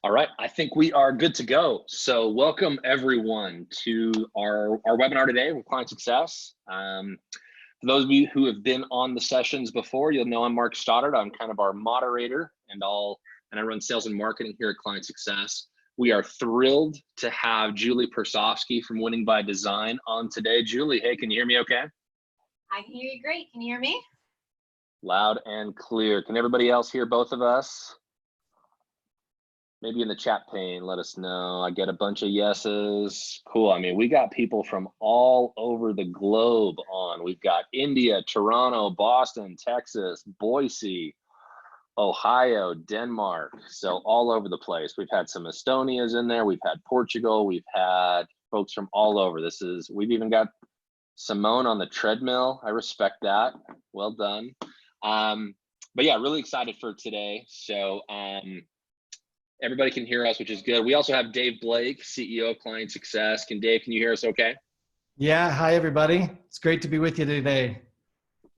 All right, I think we are good to go. So welcome everyone to our webinar today with Client Success. For those of you who have been on the sessions before, you'll know I'm Mark Stoddard. I'm kind of our moderator and I run sales and marketing here at Client Success. We are thrilled to have Juilie Persofsky from Winning by Design on today. Julie, hey, can you hear me okay? I can hear you great. Can you hear me? Loud and clear. Can everybody else hear both of us? Maybe in the chat pane, let us know. I get a bunch of yeses. Cool. I mean, we got people from all over the globe on. We've got India, Toronto, Boston, Texas, Boise, Ohio, Denmark. So all over the place. We've had some Estonias in there. We've had Portugal. We've had folks from all over. We've even got Simone on the treadmill. I respect that. Well done. But yeah, really excited for today. So, everybody can hear us, which is good. We also have Dave Blake, CEO of Client Success. Dave, can you hear us okay? Yeah, hi everybody. It's great to be with you today.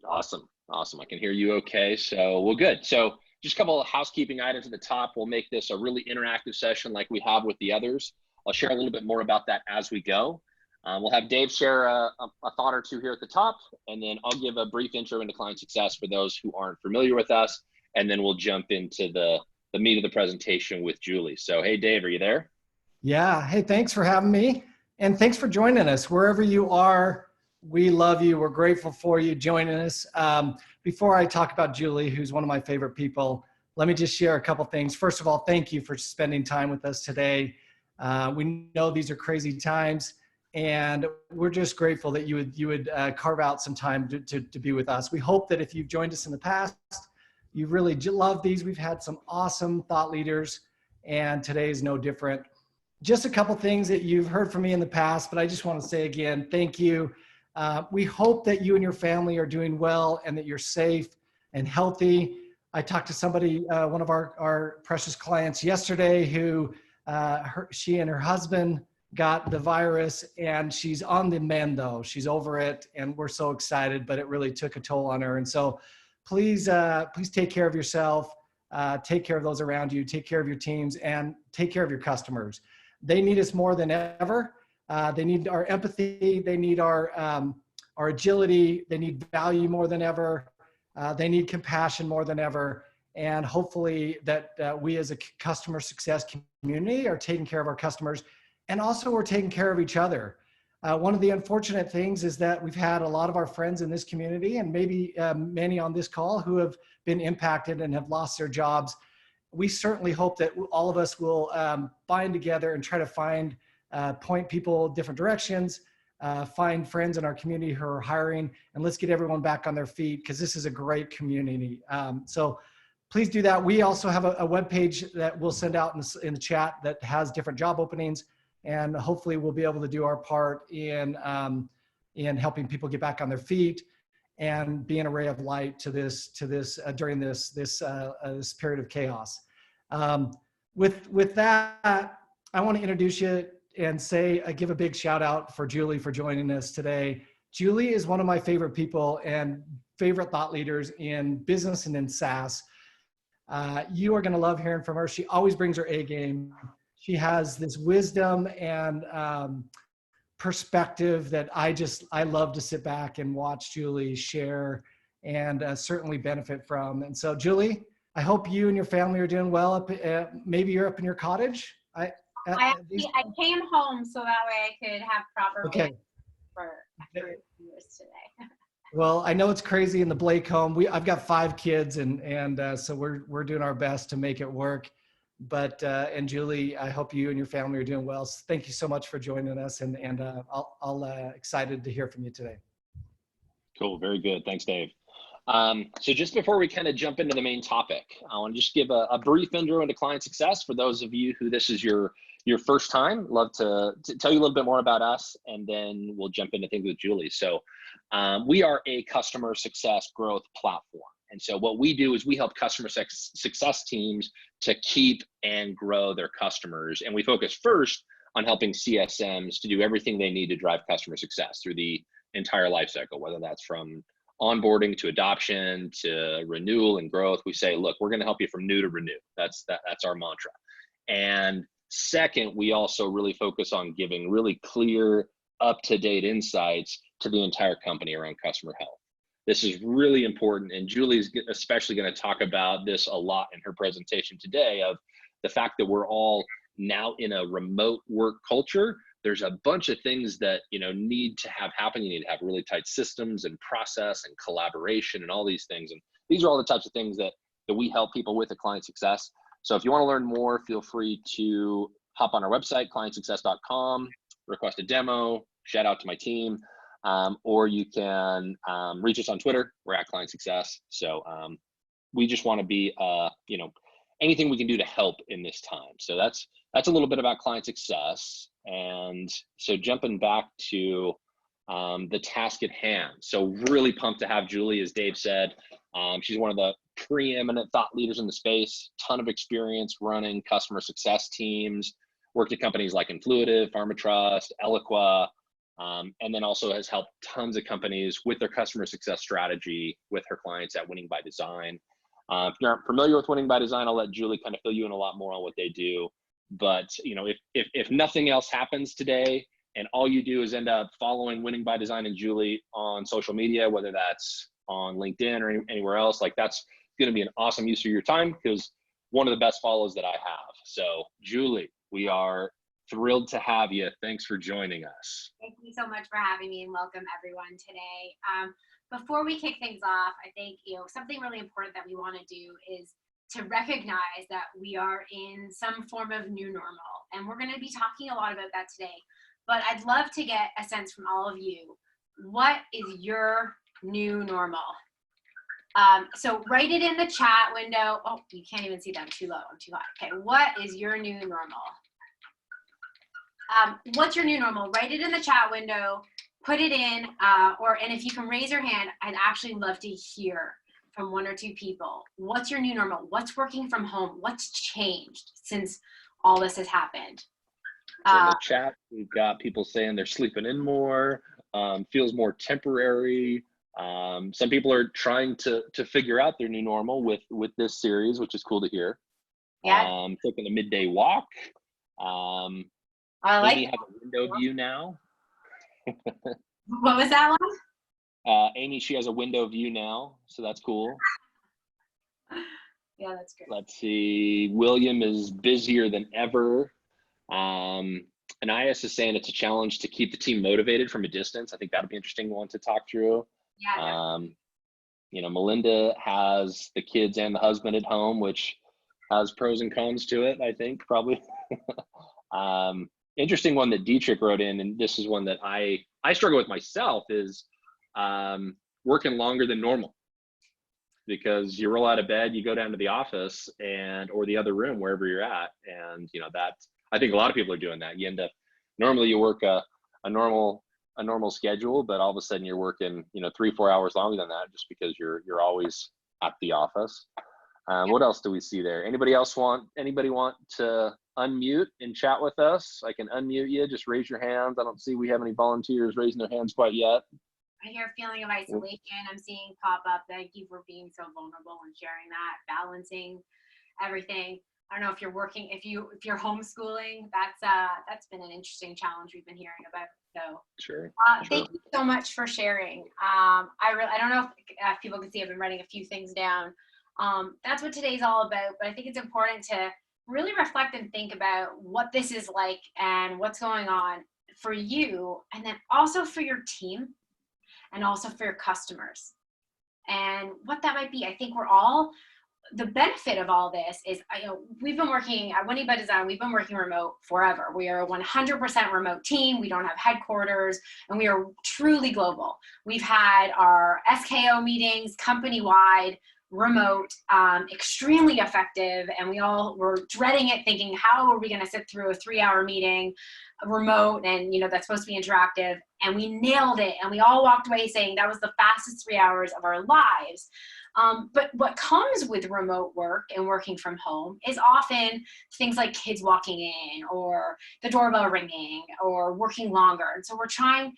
Awesome, awesome. I can hear you okay, so well, good. So just a couple of housekeeping items at the top. We'll make this a really interactive session like we have with the others. I'll share a little bit more about that as we go. We'll have Dave share a thought or two here at the top, and then I'll give a brief intro into Client Success for those who aren't familiar with us, and then we'll jump into the meat of the presentation with Julie. So, hey, Dave, are you there? Yeah. Hey, thanks for having me. And thanks for joining us. Wherever you are, we love you. We're grateful for you joining us. Before I talk about Julie, who's one of my favorite people, let me just share a couple things. First of all, thank you for spending time with us today. We know these are crazy times, and we're just grateful that you would carve out some time to be with us. We hope that if you've joined us in the past, you really love these. We've had some awesome thought leaders, and today is no different. Just a couple things that you've heard from me in the past, but I just want to say again, thank you. We hope that you and your family are doing well and that you're safe and healthy. I talked to somebody, one of our precious clients yesterday who she and her husband got the virus, and she's on the mend though. She's over it, and we're so excited, but it really took a toll on her. And so please take care of yourself, take care of those around you, take care of your teams, and take care of your customers. They need us more than ever. They need our empathy. They need our agility. They need value more than ever. They need compassion more than ever. And hopefully that we as a customer success community are taking care of our customers, and also we're taking care of each other. One of the unfortunate things is that we've had a lot of our friends in this community, and maybe many on this call, who have been impacted and have lost their jobs. We certainly hope that all of us will bind together and try to point people different directions, find friends in our community who are hiring, and let's get everyone back on their feet, because this is a great community. So please do that. We also have a webpage that we'll send out in the chat that has different job openings. And hopefully we'll be able to do our part in helping people get back on their feet and be an array of light to this during this period of chaos. With that, I want to introduce you and give a big shout out for Julie for joining us today. Julie is one of my favorite people and favorite thought leaders in business and in SaaS. You are going to love hearing from her. She always brings her A game. She has this wisdom and perspective that I love to sit back and watch Julie share and certainly benefit from. And so, Julie, I hope you and your family are doing well. Maybe you're up in your cottage. I came home so that way I could have proper okay for viewers today. Well, I know it's crazy in the Blake home. I've got 5 kids, and so we're doing our best to make it work. But and Julie, I hope you and your family are doing well. So thank you so much for joining us, and I'll excited to hear from you today. Cool, very good. Thanks, Dave. So just before we kind of jump into the main topic, I want to just give a brief intro into Client Success for those of you who this is your first time. Love to tell you a little bit more about us, and then we'll jump into things with Julie. So we are a customer success growth platform. And so what we do is we help customer success teams to keep and grow their customers. And we focus first on helping CSMs to do everything they need to drive customer success through the entire life cycle, whether that's from onboarding to adoption to renewal and growth. We say, look, we're going to help you from new to renew. That's our mantra. And second, we also really focus on giving really clear, up-to-date insights to the entire company around customer health. This is really important, and Julie's especially going to talk about this a lot in her presentation today, of the fact that we're all now in a remote work culture. There's a bunch of things that need to have happen. You need to have really tight systems and process and collaboration and all these things. And these are all the types of things that we help people with at ClientSuccess. So if you want to learn more, feel free to hop on our website, clientsuccess.com, request a demo, shout out to my team, or you can reach us on Twitter. We're at ClientSuccess. So we just want to be, anything we can do to help in this time. So that's a little bit about ClientSuccess. And so jumping back to the task at hand. So really pumped to have Julie, as Dave said. She's one of the preeminent thought leaders in the space, ton of experience running customer success teams, worked at companies like Influitive, PharmaTrust, Eloqua, and then also has helped tons of companies with their customer success strategy with her clients at Winning by Design. If you're not familiar with Winning by Design, I'll let Julie kind of fill you in a lot more on what they do. But if nothing else happens today and all you do is end up following Winning by Design and Julie on social media, whether that's on LinkedIn or anywhere else, like that's going to be an awesome use of your time, because one of the best follows that I have. So Julie, we are thrilled to have you. Thanks for joining us. Thank you so much for having me, and welcome everyone today. Before we kick things off, I think something really important that we want to do is to recognize that we are in some form of new normal, and we're going to be talking a lot about that today. But I'd love to get a sense from all of you. What is your new normal? So write it in the chat window. Oh, you can't even see that. I'm too low. I'm too high. Okay, what is your new normal? What's your new normal? Write it in the chat window. Put it in, and if you can raise your hand, I'd actually love to hear from one or two people. What's your new normal? What's working from home? What's changed since all this has happened? So in the chat, we've got people saying they're sleeping in more, feels more temporary. Some people are trying to figure out their new normal with this series, which is cool to hear. Yeah. Taking a midday walk. I like Amy has a window view now. What was that one? Amy, she has a window view now, so that's cool. Yeah, that's great. Let's see. William is busier than ever. Anais is saying it's a challenge to keep the team motivated from a distance. I think that'll be an interesting one to talk through. Yeah. Melinda has the kids and the husband at home, which has pros and cons to it, I think, probably. Interesting one that Dietrich wrote in, and this is one that I struggle with myself, is working longer than normal. Because you roll out of bed, you go down to the office or the other room, wherever you're at. And I think a lot of people are doing that. You end up, normally you work a normal schedule, but all of a sudden you're working, 3-4 hours longer than that, just because you're always at the office. What else do we see there? Anybody want to unmute and chat with us? I can unmute you. Just raise your hands. I don't see we have any volunteers raising their hands quite yet. I hear a feeling of isolation I'm seeing pop up. Thank you for being so vulnerable and sharing that, balancing everything. I don't know if you're working, if you're homeschooling, that's been an interesting challenge we've been hearing about. So sure. Thank you so much for sharing. I don't know if people can see, I've been writing a few things down. That's what today's all about, but I think it's important to really reflect and think about what this is like and what's going on for you, and then also for your team, and also for your customers, and what that might be. I think the benefit of all this is, we've been working at Winning by Design, we've been working remote forever. We are a 100% remote team. We don't have headquarters, and we are truly global. We've had our SKO meetings company-wide, remote, extremely effective, and we all were dreading it, thinking, how are we going to sit through a 3-hour meeting remote, and that's supposed to be interactive, and we nailed it, and we all walked away saying that was the fastest 3 hours of our lives. But what comes with remote work and working from home is often things like kids walking in, or the doorbell ringing, or working longer. And so we're trying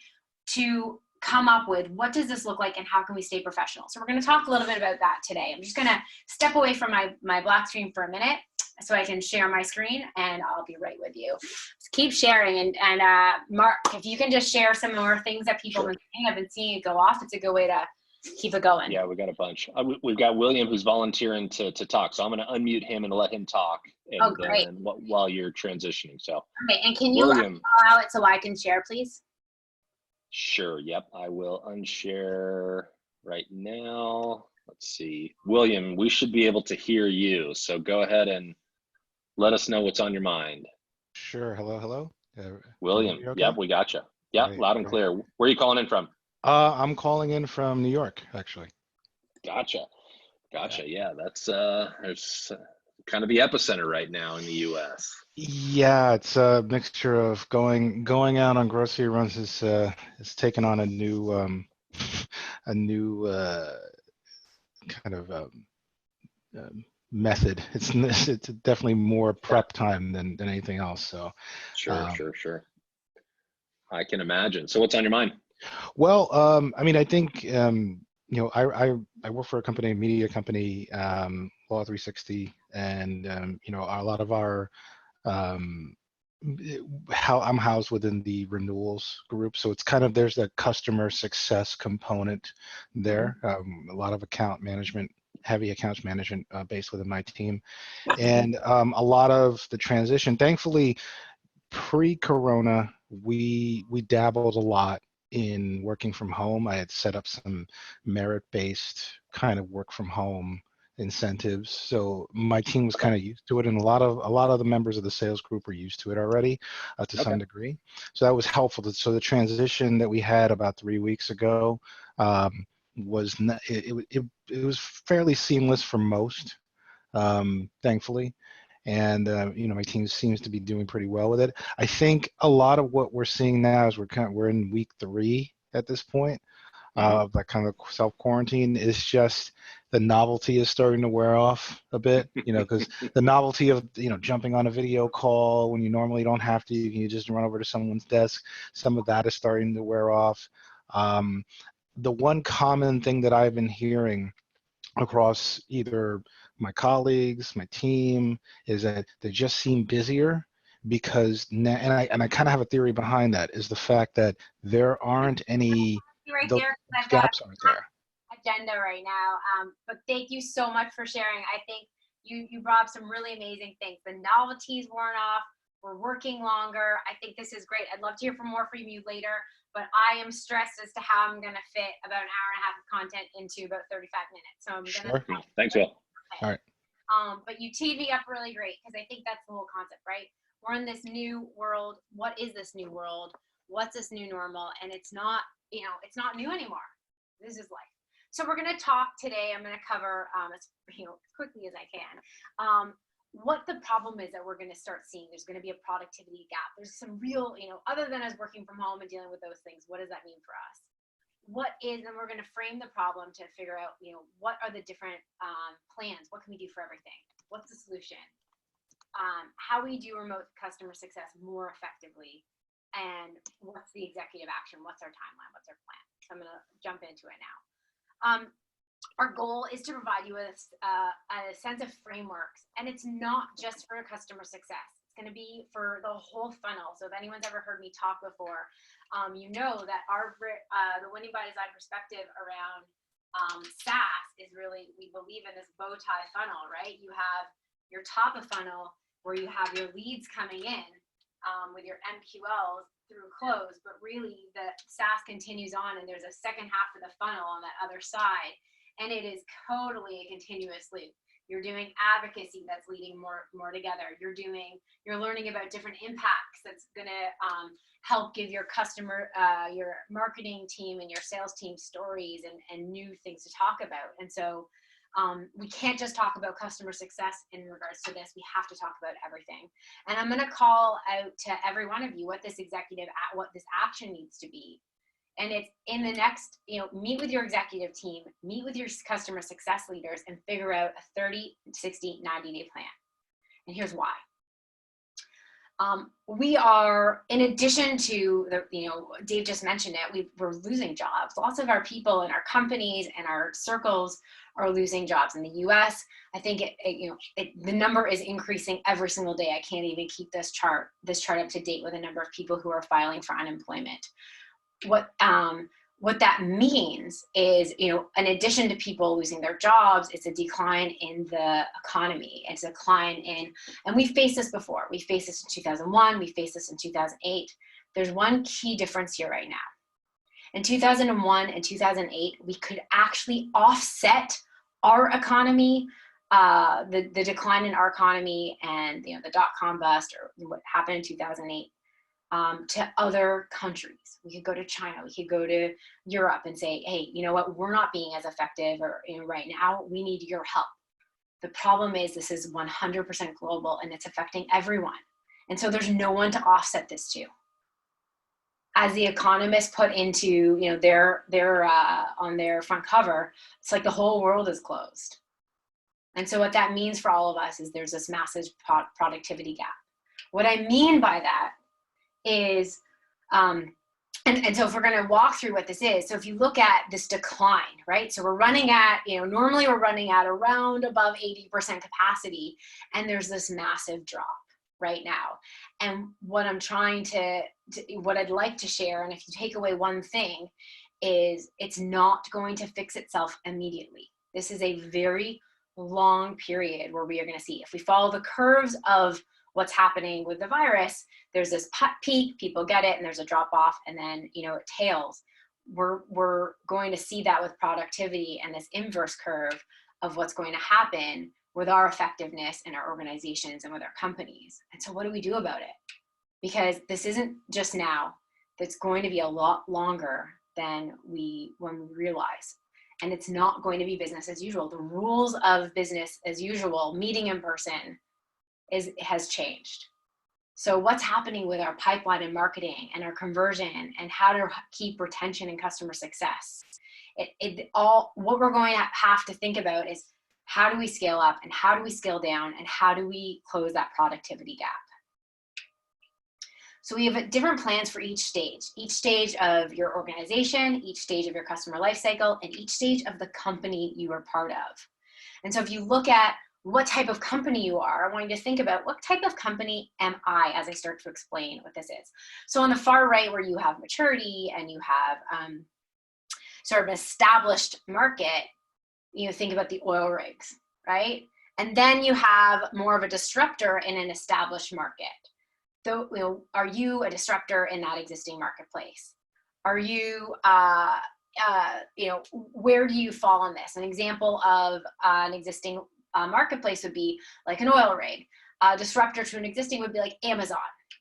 to come up with, what does this look like, and how can we stay professional? So we're going to talk a little bit about that today. I'm just going to step away from my black screen for a minute so I can share my screen, and I'll be right with you. Just keep sharing, and Mark, if you can just share some more things that people have been saying. I've been seeing it go off. It's a good way to keep it going. Yeah, we got a bunch. We've got William who's volunteering to talk, so I'm going to unmute him and let him talk. And, Oh, great. While you're transitioning. So, okay, and can you William, allow it so I can share, please? Sure. Yep. I will unshare right now. Let's see. William, we should be able to hear you. So go ahead and let us know what's on your mind. Sure. Hello, hello. William, Okay? yep, we got you. Yep, Great, loud and great. clear. Where are you calling in from? I'm calling in from New York, actually. Gotcha. Yeah, that's there's kind of the epicenter right now in the U.S. Yeah, it's a mixture of going out on grocery runs is taking on a new kind of method. It's definitely more prep time than anything else. So Sure. I can imagine. So what's on your mind? well, I mean, I think I work for a media company, Law 360, and a lot of our how I'm housed within the renewals group. So it's kind of, there's a customer success component there. A lot of heavy accounts management based within my team. And a lot of the transition, thankfully, pre-corona, we dabbled a lot in working from home. I had set up some merit-based kind of work from home incentives, so my team was kind of used to it, and a lot of the members of the sales group were used to it already to some degree. So that was helpful. So the transition that we had about 3 weeks ago was not, it was fairly seamless for most, thankfully. And my team seems to be doing pretty well with it. I think a lot of what we're seeing now is we're in week 3 at this point of that kind of self-quarantine. Is just the novelty is starting to wear off a bit, because the novelty of jumping on a video call when you normally don't have to, you just run over to someone's desk. Some of that is starting to wear off. The one common thing that I've been hearing across either my colleagues, my team, is that they just seem busier because now, and I kind of have a theory behind that, is the fact that there aren't any, those gaps aren't there. Agenda right now, but thank you so much for sharing. I think you brought up some really amazing things. The novelty's worn off. We're working longer. I think this is great. I'd love to hear more from you later, but I am stressed as to how I'm going to fit about an hour and a half of content into about 35 minutes. So I'm going to. Thanks, Will. All right. But you teed me up really great, because I think that's the whole concept, right? We're in this new world. What is this new world? What's this new normal? And it's not, it's not new anymore. This is life. So we're going to talk today. I'm going to cover as quickly as I can. What the problem is that we're going to start seeing. There's going to be a productivity gap. There's some real, other than us working from home and dealing with those things, what does that mean for us? And we're going to frame the problem to figure out, what are the different plans? What can we do for everything? What's the solution? How we do remote customer success more effectively, and what's the executive action? What's our timeline? What's our plan? So I'm going to jump into it now. Our goal is to provide you with a sense of frameworks, and it's not just for customer success. It's going to be for the whole funnel. So if anyone's ever heard me talk before, you know that the winning by design perspective around SaaS is really, we believe in this bow tie funnel, right? You have your top of funnel where you have your leads coming in with your MQLs through close, but really the SaaS continues on, and there's a second half of the funnel on that other side, and it is totally a continuous loop. You're doing advocacy that's leading more together. You're learning about different impacts that's gonna help give your customer, your marketing team and your sales team stories and new things to talk about. And so we can't just talk about customer success in regards to this. We have to talk about everything. And I'm going to call out to every one of you what this what this action needs to be. And it's in the next, meet with your executive team, meet with your customer success leaders, and figure out a 30, 60, 90-day plan. And here's why. We are, in addition to the, Dave just mentioned it, we're losing jobs. Lots of our people in our companies and our circles are losing jobs. In the US, I think the number is increasing every single day. I can't even keep this chart up to date with the number of people who are filing for unemployment. What that means is, in addition to people losing their jobs, it's a decline in the economy. It's a decline in, and we faced this before. We faced this in 2001. We faced this in 2008. There's one key difference here right now. In 2001 and 2008, we could actually offset our economy, the decline in our economy and the dot-com bust or what happened in 2008. To other countries. We could go to China, we could go to Europe and say, hey, you know what, we're not being as effective or right now, we need your help. The problem is this is 100% global and it's affecting everyone. And so there's no one to offset this to. As the Economist put into their on their front cover, it's like the whole world is closed. And so what that means for all of us is there's this massive productivity gap. What I mean by that is, and so if we're going to walk through what this is, so if you look at this decline, right? So we're running at, normally we're running at around above 80% capacity, and there's this massive drop right now. And what I'm trying what I'd like to share, and if you take away one thing, is it's not going to fix itself immediately. This is a very long period where we are going to see, if we follow the curves of what's happening with the virus, there's this peak, people get it, and there's a drop off, and then it tails. We're going to see that with productivity and this inverse curve of what's going to happen with our effectiveness in our organizations and with our companies. And so what do we do about it? Because this isn't just now, it's going to be a lot longer than when we realize. And it's not going to be business as usual. The rules of business as usual, meeting in person, has changed. So what's happening with our pipeline and marketing and our conversion and how to keep retention and customer success? What we're going to have to think about is, how do we scale up and how do we scale down and how do we close that productivity gap? So we have different plans for each stage of your organization, each stage of your customer life cycle, and each stage of the company you are part of. And so if you look at what type of company you are, I want you to think about, what type of company am I, as I start to explain what this is. So on the far right, where you have maturity and you have sort of an established market, think about the oil rigs, right? And then you have more of a disruptor in an established market. So, are you a disruptor in that existing marketplace? Are you, where do you fall on this? An example of an existing marketplace would be like an oil rig. Disruptor to an existing would be like Amazon,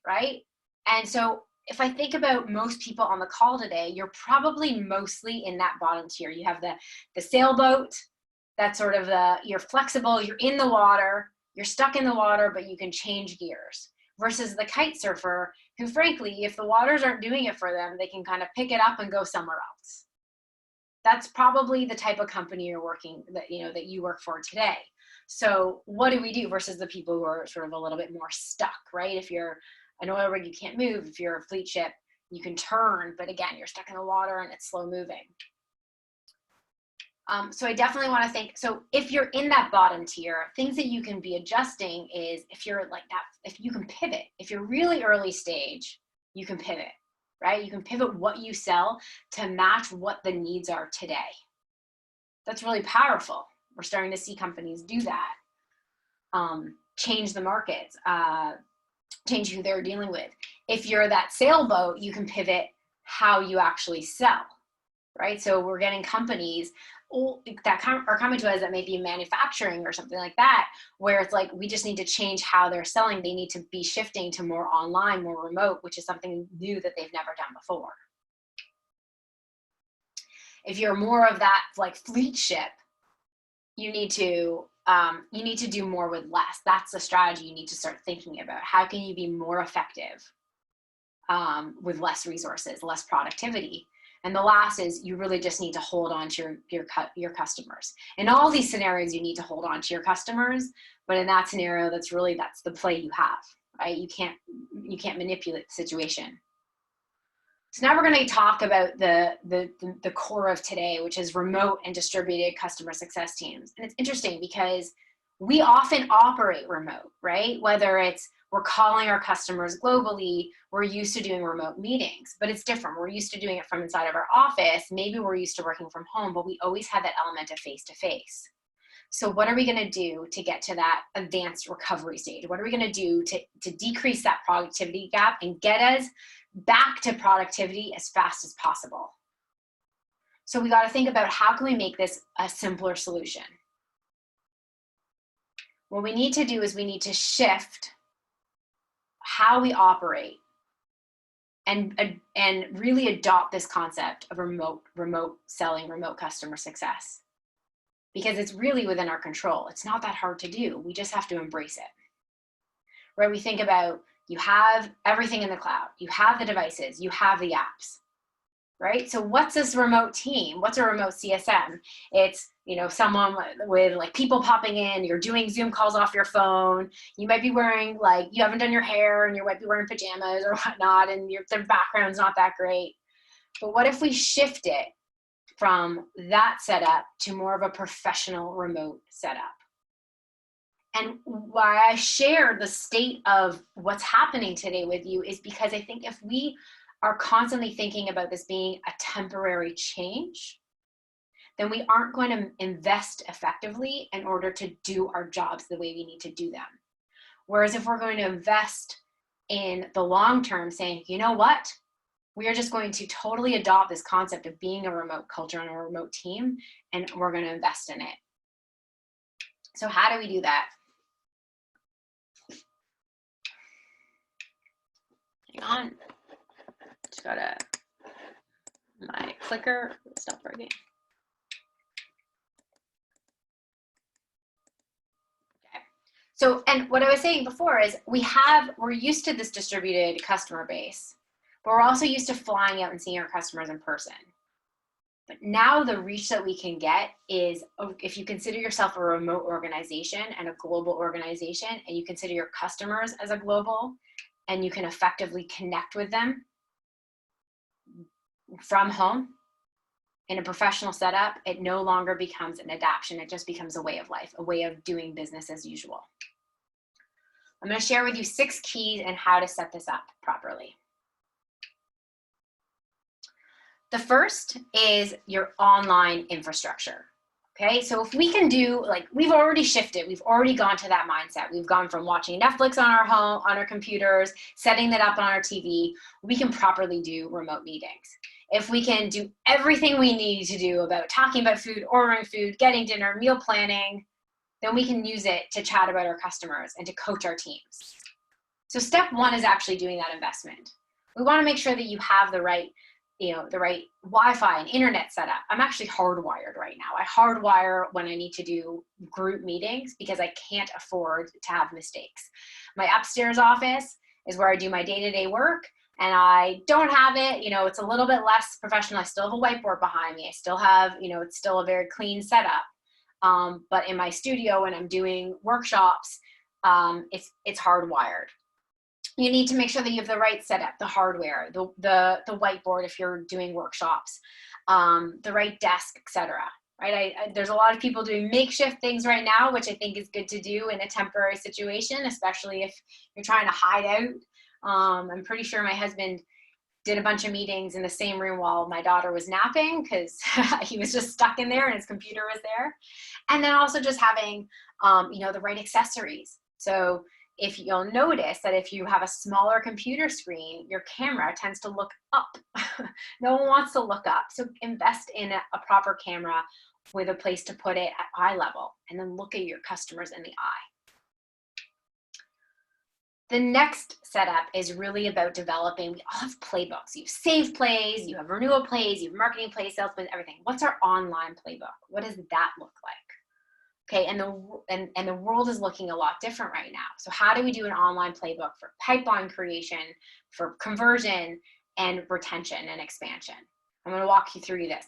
right? And so if I think about most people on the call today, you're probably mostly in that bottom tier. You have the sailboat, that's sort of you're flexible, you're in the water, you're stuck in the water, but you can change gears. Versus the kite surfer, who frankly, if the waters aren't doing it for them, they can kind of pick it up and go somewhere else. That's probably the type of company you're working, that you work for today. So what do we do versus the people who are sort of a little bit more stuck, right? If you're an oil rig, you can't move. If you're a fleet ship, you can turn, but again, you're stuck in the water and it's slow moving. So I definitely want to think, so if you're in that bottom tier, things that you can be adjusting is, if you're like that, if you can pivot, if you're really early stage, you can pivot, right? You can pivot what you sell to match what the needs are today. That's really powerful. We're starting to see companies do that. Change the markets, change who they're dealing with. If you're that sailboat, you can pivot how you actually sell, right? So we're getting companies that are coming to us that may be manufacturing or something like that, where it's like, we just need to change how they're selling. They need to be shifting to more online, more remote, which is something new that they've never done before. If you're more of that like fleet ship, you need to do more with less. That's the strategy you need to start thinking about. How can you be more effective with less resources, less productivity? And the last is, you really just need to hold on to your customers. In all these scenarios, you need to hold on to your customers, but in that scenario, that's the play you have. right? You can't manipulate the situation. So now we're going to talk about the core of today, which is remote and distributed customer success teams. And it's interesting because we often operate remote, right? Whether it's we're calling our customers globally, we're used to doing remote meetings, but it's different. We're used to doing it from inside of our office. Maybe we're used to working from home, but we always had that element of face-to-face. So what are we going to do to get to that advanced recovery stage? What are we going to do to decrease that productivity gap and get us back to productivity as fast as possible? So we got to think about how can we make this a simpler solution? What we need to do is we need to shift how we operate and really adopt this concept of remote selling, remote customer success. Because it's really within our control. It's not that hard to do. We just have to embrace it. Right? We think about, you have everything in the cloud. You have the devices. You have the apps. Right? So what's this remote team? What's a remote CSM? It's, someone with like people popping in. You're doing Zoom calls off your phone. You might be wearing, like, you haven't done your hair and you might be wearing pajamas or whatnot, and the background's not that great. But what if we shift it from that setup to more of a professional remote setup? And why I share the state of what's happening today with you is because I think if we are constantly thinking about this being a temporary change, then we aren't going to invest effectively in order to do our jobs the way we need to do them. Whereas if we're going to invest in the long term, saying, you know what? We are just going to totally adopt this concept of being a remote culture and a remote team, and we're going to invest in it. So how do we do that? Hang on. Just gotta, my clicker stopped working. Okay. So, and what I was saying before is we're used to this distributed customer base. But we're also used to flying out and seeing our customers in person. But now the reach that we can get is, if you consider yourself a remote organization and a global organization, and you consider your customers as a global, and you can effectively connect with them from home in a professional setup, it no longer becomes an adaptation. It just becomes a way of life, a way of doing business as usual. I'm going to share with you 6 keys and how to set this up properly. The first is your online infrastructure. Okay, so if we can do, like, we've already shifted, we've already gone to that mindset. We've gone from watching Netflix on our home, on our computers, setting that up on our TV, we can properly do remote meetings. If we can do everything we need to do about talking about food, ordering food, getting dinner, meal planning, then we can use it to chat about our customers and to coach our teams. So step 1 is actually doing that investment. We want to make sure that you have the right Wi-Fi and internet setup. I'm actually hardwired right now. I hardwire when I need to do group meetings because I can't afford to have mistakes. My upstairs office is where I do my day-to-day work, and I don't have it, it's a little bit less professional. I still have a whiteboard behind me. I still have, it's still a very clean setup. But in my studio, when I'm doing workshops, it's hardwired. You need to make sure that you have the right setup, the hardware, the whiteboard if you're doing workshops, the right desk, etc. Right? There's a lot of people doing makeshift things right now, which I think is good to do in a temporary situation, especially if you're trying to hide out. I'm pretty sure my husband did a bunch of meetings in the same room while my daughter was napping because he was just stuck in there and his computer was there. And then also just having, the right accessories. So if you'll notice that if you have a smaller computer screen, your camera tends to look up. No one wants to look up. So invest in a proper camera with a place to put it at eye level, and then look at your customers in the eye. The next setup is really about developing, we all have playbooks. You have save plays, you have renewal plays, you have marketing plays, sales plays, everything. What's our online playbook? What does that look like? Okay, and the world is looking a lot different right now. So how do we do an online playbook for pipeline creation, for conversion, and retention and expansion? I'm going to walk you through this.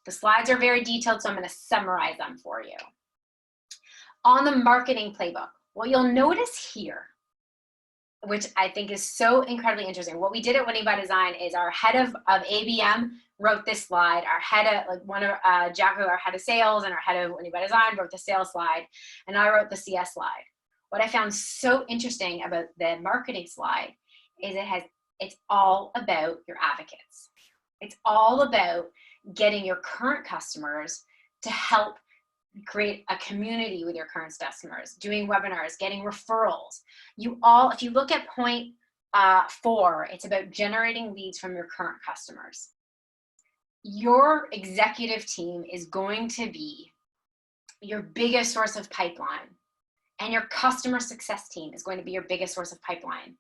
The slides are very detailed, so I'm going to summarize them for you. On the marketing playbook, what you'll notice here, which I think is so incredibly interesting. What we did at Winning by Design is our head of ABM wrote this slide. Our head of, like one of, Jacko, our head of sales, and our head of Winning by Design wrote the sales slide, and I wrote the CS slide. What I found so interesting about the marketing slide is it's all about your advocates. It's all about getting your current customers to help create a community with your current customers, doing webinars, getting referrals. If you look at point 4, it's about generating leads from your current customers. Your executive team is going to be your biggest source of pipeline, and your customer success team is going to be your biggest source of pipeline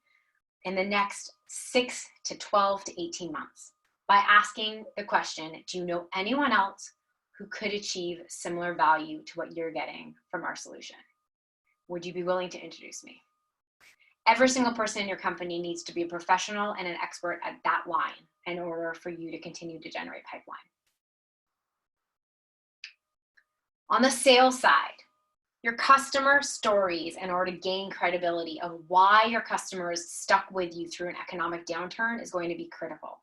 in the next 6 to 12 to 18 months by asking the question, do you know anyone else who could achieve similar value to what you're getting from our solution? Would you be willing to introduce me? Every single person in your company needs to be a professional and an expert at that line in order for you to continue to generate pipeline. On the sales side, your customer stories in order to gain credibility of why your customers stuck with you through an economic downturn is going to be critical.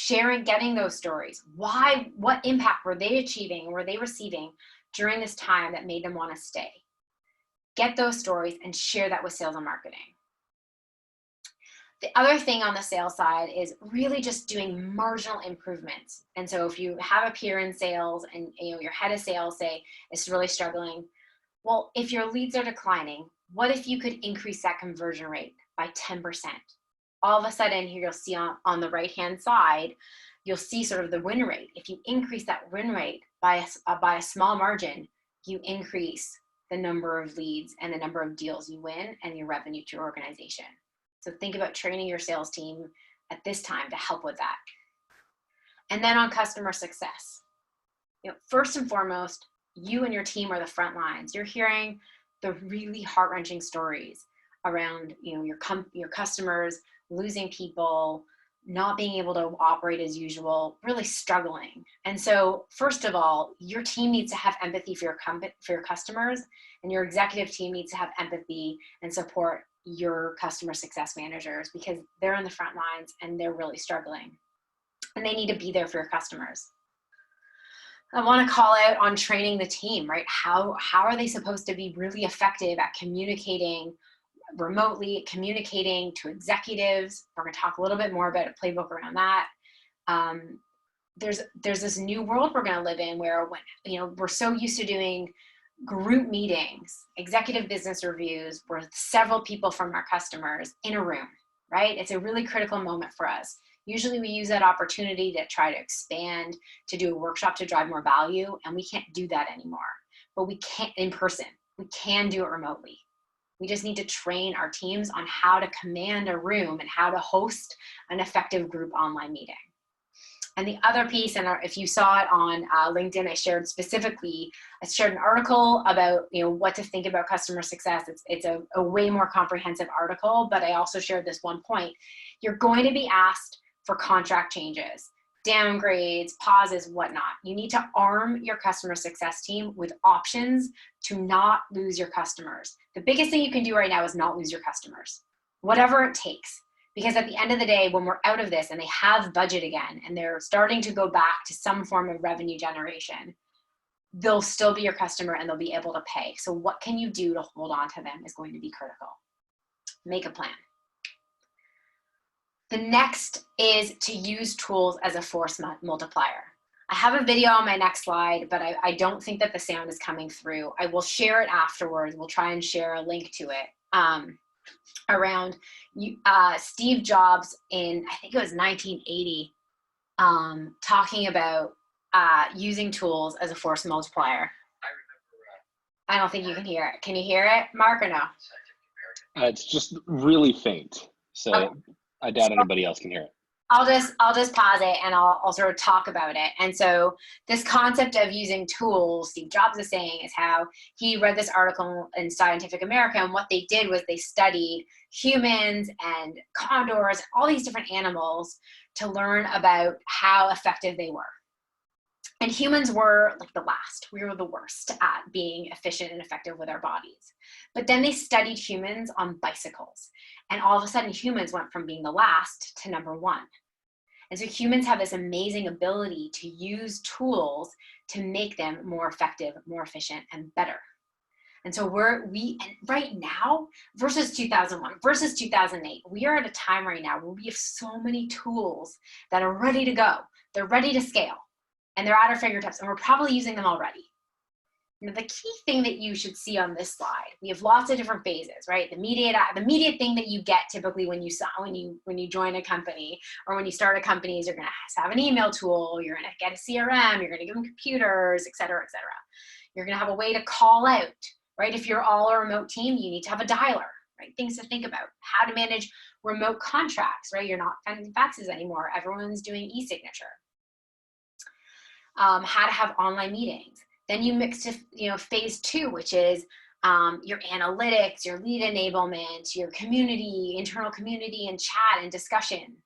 Getting those stories. What impact were they achieving, were they receiving during this time that made them want to stay? Get those stories and share that with sales and marketing. The other thing on the sales side is really just doing marginal improvements. And so if you have a peer in sales and your head of sales is really struggling, well, if your leads are declining, what if you could increase that conversion rate by 10%? All of a sudden here you'll see on the right-hand side, you'll see sort of the win rate. If you increase that win rate by a small margin, you increase the number of leads and the number of deals you win and your revenue to your organization. So think about training your sales team at this time to help with that. And then on customer success, first and foremost, you and your team are the front lines. You're hearing the really heart-wrenching stories around your customers losing people, not being able to operate as usual, really struggling. And so first of all, your team needs to have empathy for your customers, and your executive team needs to have empathy and support your customer success managers because they're in the front lines and they're really struggling. And they need to be there for your customers. I want to call out on training the team, right? How are they supposed to be really effective at communicating remotely, communicating to executives? We're going to talk a little bit more about a playbook around that. There's this new world we're going to live in where we're so used to doing group meetings, executive business reviews with several people from our customers in a room, right? It's a really critical moment for us. Usually we use that opportunity to try to expand, to do a workshop to drive more value, and we can't do that anymore. But we can't in person. We can do it remotely. We just need to train our teams on how to command a room and how to host an effective group online meeting. And the other piece, and if you saw it on LinkedIn, I shared an article about what to think about customer success. It's a way more comprehensive article, but I also shared this one point. You're going to be asked for contract changes, downgrades, pauses, whatnot. You need to arm your customer success team with options to not lose your customers. The biggest thing you can do right now is not lose your customers, whatever it takes. Because at the end of the day, when we're out of this and they have budget again and they're starting to go back to some form of revenue generation, they'll still be your customer and they'll be able to pay. So what can you do to hold on to them is going to be critical. Make a plan. The next is to use tools as a force multiplier. I have a video on my next slide, but I don't think that the sound is coming through. I will share it afterwards. We'll try and share a link to it. Around Steve Jobs in, I think it was 1980, talking about using tools as a force multiplier. I don't think you can hear it. Can you hear it, Mark, or no? It's just really faint, so okay. I doubt anybody else can hear it. I'll just pause it and I'll sort of talk about it. And so this concept of using tools, Steve Jobs is saying, is how he read this article in Scientific American, and what they did was they studied humans and condors, all these different animals to learn about how effective they were. And humans were like the last. We were the worst at being efficient and effective with our bodies. But then they studied humans on bicycles. And all of a sudden, humans went from being the last to number one. And so humans have this amazing ability to use tools to make them more effective, more efficient, and better. And so and right now, versus 2001, versus 2008, we are at a time right now where we have so many tools that are ready to go. They're ready to scale. And they're at our fingertips, and we're probably using them already. Now, the key thing that you should see on this slide, we have lots of different phases, right? The immediate thing that you get typically when you join a company or when you start a company is you're going to have an email tool, you're going to get a CRM, you're going to give them computers, et cetera, et cetera. You're going to have a way to call out, right? If you're all a remote team, you need to have a dialer, right? Things to think about. How to manage remote contracts, right? You're not sending faxes anymore. Everyone's doing e-signature. How to have online meetings. Then you mix to phase 2, which is your analytics, your lead enablement, your community, internal community and chat and discussion.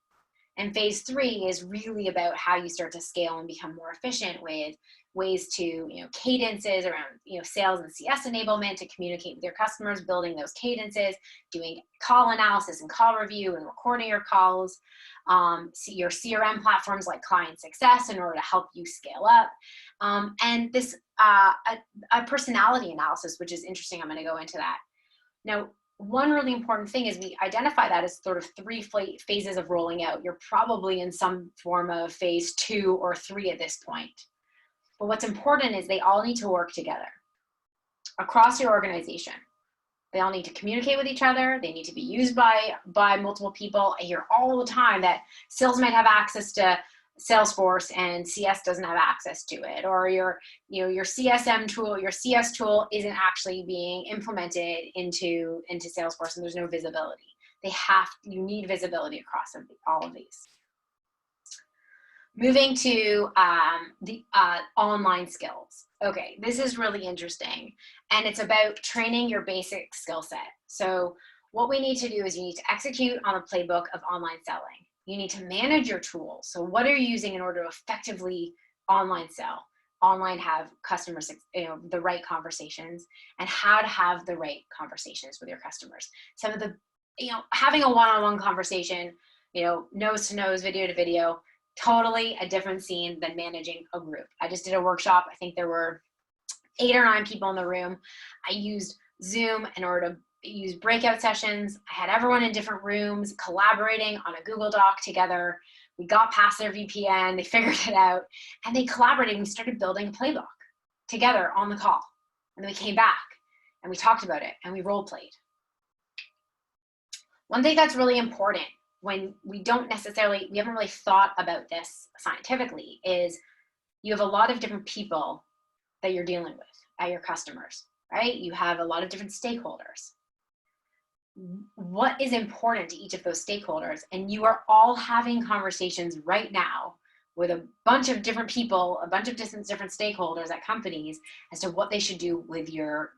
And phase 3 is really about how you start to scale and become more efficient with ways to, cadences around, sales and CS enablement to communicate with your customers, building those cadences, doing call analysis and call review and recording your calls, your CRM platforms like ClientSuccess in order to help you scale up. And this, a personality analysis, which is interesting. I'm going to go into that. Now, one really important thing is we identify that as sort of 3 phases of rolling out. You're probably in some form of phase 2 or 3 at this point. But what's important is they all need to work together across your organization. They all need to communicate with each other. They need to be used by multiple people. I hear all the time that sales might have access to Salesforce and CS doesn't have access to it, or your CSM tool, your CS tool isn't actually being implemented into Salesforce, and there's no visibility. You need visibility across all of these. Moving to the online skills. Okay, this is really interesting, and it's about training your basic skill set. So what we need to do is you need to execute on a playbook of online selling. You need to manage your tools. So what are you using in order to effectively online sell? Online have customers, the right conversations, and how to have the right conversations with your customers. Some of the, having a one-on-one conversation, nose to nose, video to video, totally a different scene than managing a group. I just did a workshop. I think there were 8 or 9 people in the room. I used Zoom in order to use breakout sessions. I had everyone in different rooms collaborating on a Google Doc together. We got past their VPN, they figured it out, and they collaborated and we started building a playbook together on the call. And then we came back and we talked about it and we role played. One thing that's really important when we haven't really thought about this scientifically is you have a lot of different people that you're dealing with at your customers, right? You have a lot of different stakeholders. What is important to each of those stakeholders? And you are all having conversations right now with a bunch of different people, a bunch of different stakeholders at companies as to what they should do with your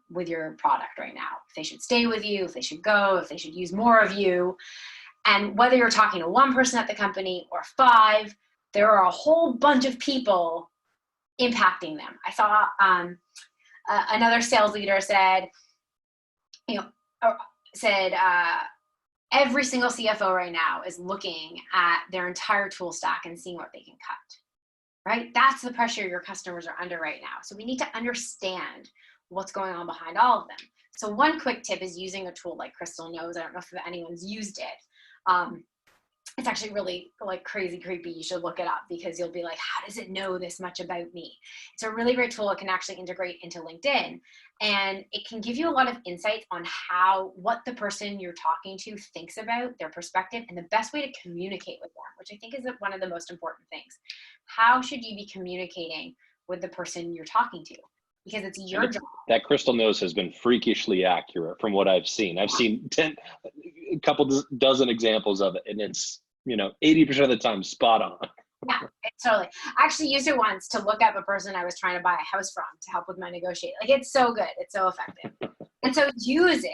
product right now. If they should stay with you, if they should go, if they should use more of you. And whether you're talking to one person at the company or 5, there are a whole bunch of people impacting them. I saw another sales leader said, every single CFO right now is looking at their entire tool stack and seeing what they can cut, right? That's the pressure your customers are under right now. So we need to understand what's going on behind all of them. So one quick tip is using a tool like Crystal Knows. I don't know if anyone's used it. It's actually really crazy creepy. You should look it up because you'll be like, how does it know this much about me? It's a really great tool. It can actually integrate into LinkedIn, and it can give you a lot of insights on what the person you're talking to thinks about their perspective and the best way to communicate with them, which I think is one of the most important things. How should you be communicating with the person you're talking to? Because it's your job. That Crystal Knows has been freakishly accurate from what I've seen. I've seen a couple dozen examples of it, and it's 80% of the time spot on. Yeah, totally. I actually used it once to look up a person I was trying to buy a house from to help with my negotiate. It's so good. It's so effective. And so use it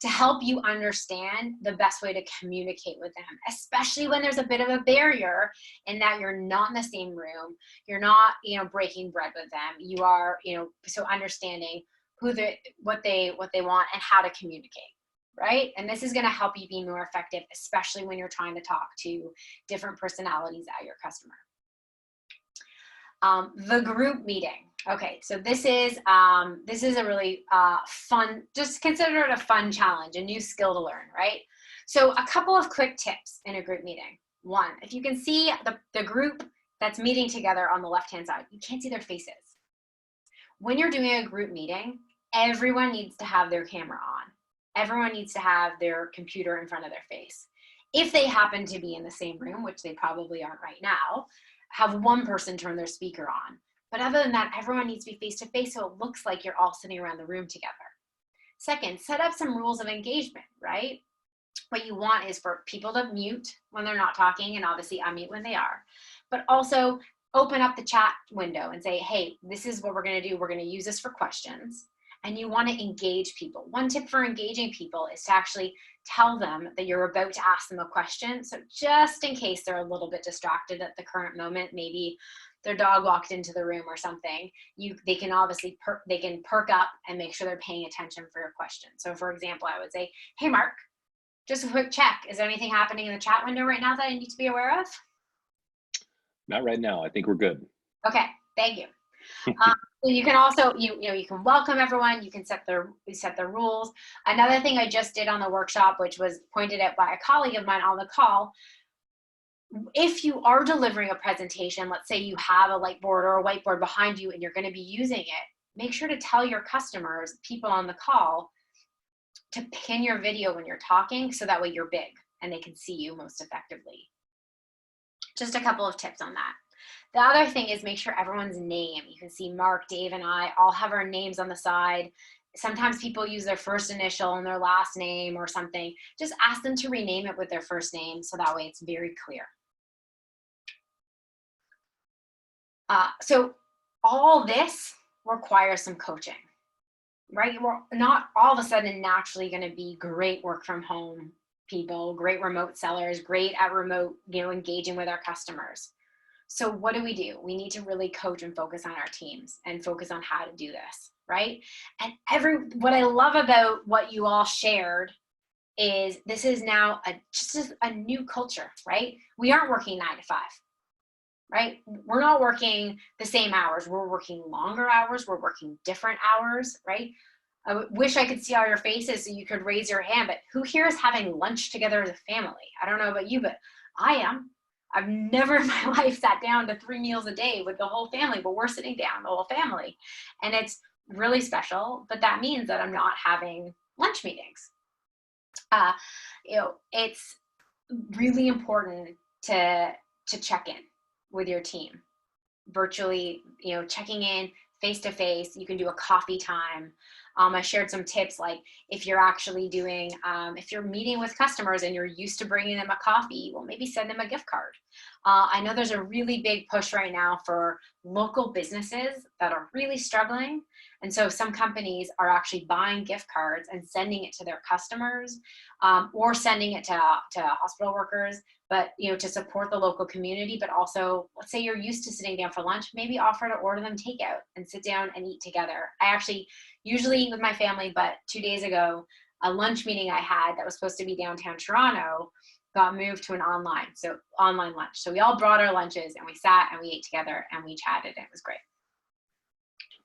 to help you understand the best way to communicate with them, especially when there's a bit of a barrier in that you're not in the same room, you're not, breaking bread with them. You are, so understanding what they want and how to communicate, right? And this is going to help you be more effective, especially when you're trying to talk to different personalities at your customer. The group meeting. Okay, so this is a really fun, just consider it a fun challenge, a new skill to learn, right? So a couple of quick tips in a group meeting. One, if you can see the group that's meeting together on the left-hand side, you can't see their faces. When you're doing a group meeting, everyone needs to have their camera on. Everyone needs to have their computer in front of their face. If they happen to be in the same room, which they probably aren't right now, have one person turn their speaker on. But other than that, everyone needs to be face-to-face, so it looks like you're all sitting around the room together. Second, set up some rules of engagement, right? What you want is for people to mute when they're not talking and obviously unmute when they are. But also open up the chat window and say, hey, this is what we're going to do. We're going to use this for questions. And you want to engage people. One tip for engaging people is to actually tell them that you're about to ask them a question. So just in case they're a little bit distracted at the current moment, maybe their dog walked into the room or something, they can obviously perk up and make sure they're paying attention for your question. So for example, I would say, hey, Mark, just a quick check. Is there anything happening in the chat window right now that I need to be aware of? Not right now. I think we're good. Okay, thank you. So you can also, you can welcome everyone. You can set the rules. Another thing I just did on the workshop, which was pointed out by a colleague of mine on the call, if you are delivering a presentation, let's say you have a whiteboard or a whiteboard behind you and you're going to be using it, make sure to tell your customers, people on the call, to pin your video when you're talking so that way you're big and they can see you most effectively. Just a couple of tips on that. The other thing is make sure everyone's name. You can see Mark, Dave, and I all have our names on the side. Sometimes people use their first initial and their last name or something. Just ask them to rename it with their first name so that way it's very clear. So all this requires some coaching, right? We're not all of a sudden naturally going to be great work from home people, great remote sellers, great at remote, engaging with our customers. So what do? We need to really coach and focus on our teams and focus on how to do this, right? And what I love about what you all shared is this is now just a new culture, right? We aren't working 9 to 5, right? We're not working the same hours. We're working longer hours. We're working different hours, right? I wish I could see all your faces so you could raise your hand, but who here is having lunch together as a family? I don't know about you, but I am. I've never in my life sat down to 3 meals a day with the whole family, but we're sitting down, the whole family. And it's really special, but that means that I'm not having lunch meetings. It's really important to check in with your team virtually, checking in face-to-face. You can do a coffee time. I shared some tips, like if you're actually doing, if you're meeting with customers and you're used to bringing them a coffee, well, maybe send them a gift card. I know there's a really big push right now for local businesses that are really struggling. And so some companies are actually buying gift cards and sending it to their customers, or sending it to hospital workers, but to support the local community. But also, let's say you're used to sitting down for lunch, maybe offer to order them takeout and sit down and eat together. I actually usually eat with my family, but 2 days ago, a lunch meeting I had that was supposed to be downtown Toronto got moved to an online lunch. So we all brought our lunches and we sat and we ate together and we chatted, and it was great.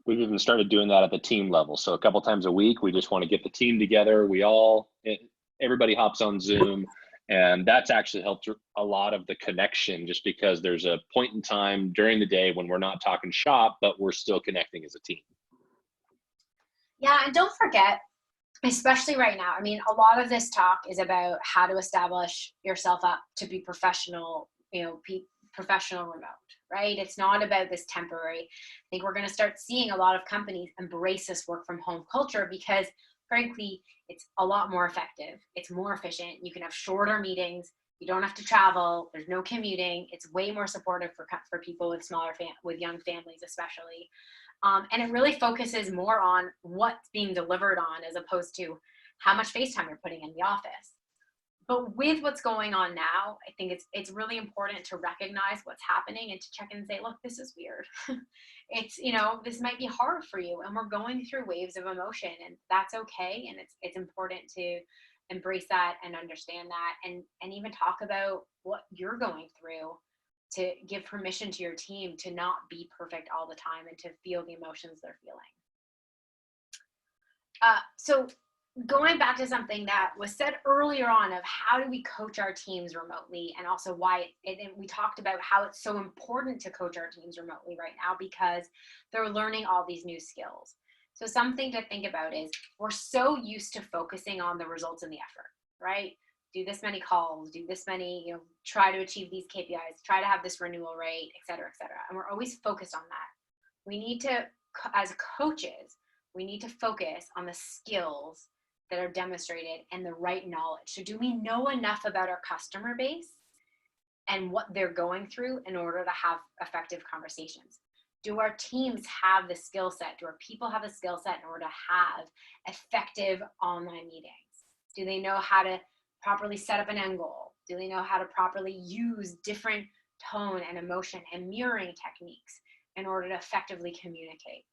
We've even started doing that at the team level. So a couple times a week, we just want to get the team together. Everybody hops on Zoom, and that's actually helped a lot of the connection, just because there's a point in time during the day when we're not talking shop, but we're still connecting as a team. Yeah, and don't forget, especially right now, I mean, a lot of this talk is about how to establish yourself up to be professional, professional remote, right? It's not about this temporary. I think we're going to start seeing a lot of companies embrace this work from home culture because, frankly, it's a lot more effective. It's more efficient. You can have shorter meetings. You don't have to travel. There's no commuting. It's way more supportive for people with with young families, especially. And it really focuses more on what's being delivered on as opposed to how much face time you're putting in the office. But with what's going on now, I think it's really important to recognize what's happening and to check in and say, look, this is weird. It's, you know, this might be hard for you, and we're going through waves of emotion, and that's okay. And it's important to embrace that and understand that, and even talk about what you're going through, to give permission to your team to not be perfect all the time and to feel the emotions they're feeling. So going back to something that was said earlier on of how do we coach our teams remotely, and also why and we talked about how it's so important to coach our teams remotely right now because they're learning all these new skills. So something to think about is we're so used to focusing on the results and the effort, right? Do this many calls, do this many, you know, try to achieve these KPIs, try to have this renewal rate, et cetera, et cetera. And we're always focused on that. We need to, as coaches, we need to focus on the skills that are demonstrated and the right knowledge. So do we know enough about our customer base and what they're going through in order to have effective conversations? Do our teams have the skill set? Do our people have the skill set in order to have effective online meetings? Do they know how to properly set up an end goal? Do they know how to properly use different tone and emotion and mirroring techniques in order to effectively communicate?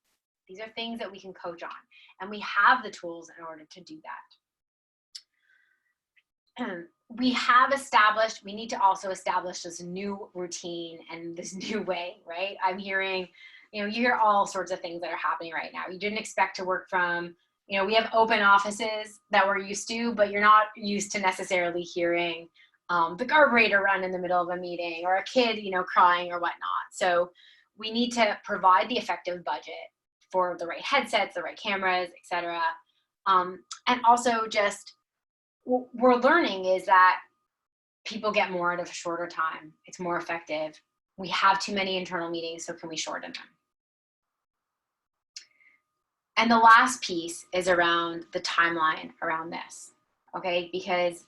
These are things that we can coach on, and we have the tools in order to do that. We have established, we need to also establish this new routine and this new way, right? I'm hearing, you know, you hear all sorts of things that are happening right now. You didn't expect to work from, you know, we have open offices that we're used to, but you're not used to necessarily hearing the carburetor run in the middle of a meeting or a kid, you know, crying or whatnot. So we need to provide the effective budget for the right headsets, the right cameras, et cetera. And also just, what we're learning is that people get more out of a shorter time. It's more effective. We have too many internal meetings, so can we shorten them? And the last piece is around the timeline around this, okay? Because